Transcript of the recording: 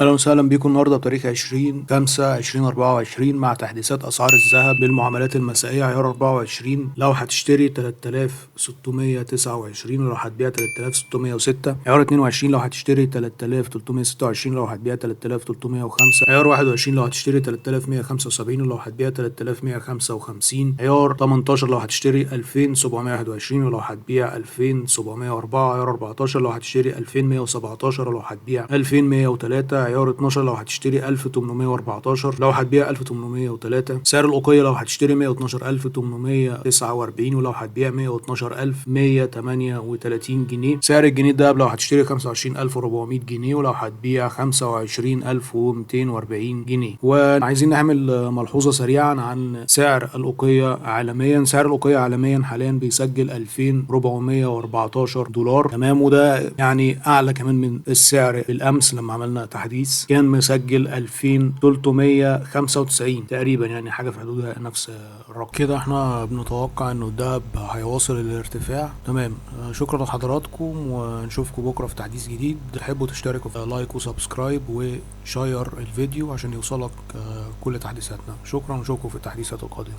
أهلا وسهلا بيكم النهارده بتاريخ 20/5/2024 مع تحديثات أسعار الذهب بالمعاملات المسائية عيار 24. لو هتشتري 3629 ولو هتبيع 3606. عيار 22 لو هتشتري 3326 لو هتبيع 3305. عيار 21 لو هتشتري 3175 ولو هتبيع 3155. عيار 18 لو هتشتري 2721 ولو هتبيع 2704. عيار 14 لو هتشتري 2117 ولو هتبيع 2103. عيار 12 لو هتشتري 1814 لو هتبيع 1803. سعر الأوقية لو هتشتري 112849 ولو هتبيع 112138 جنيه. سعر الجنيه الدهب لو هتشتري 25400 جنيه ولو هتبيع 25240 جنيه. وعايزين نعمل ملحوظة سريعا عن سعر الأوقية عالميا. سعر الأوقية عالميا حاليا بيسجل 2414 دولار، تمام، وده يعني أعلى كمان من السعر الأمس لما عملنا تحديث كان مسجل 2395 تقريبا، يعني حاجه في حدود نفس الرقم كده. احنا بنتوقع انه الدهب هيواصل الارتفاع. تمام، شكرا لحضراتكم ونشوفكم بكره في تحديث جديد. تحبوا تشتركوا في لايك وسبسكرايب وشير الفيديو عشان يوصلك كل تحديثاتنا. شكرا ونشوفكم في التحديثات القادمه.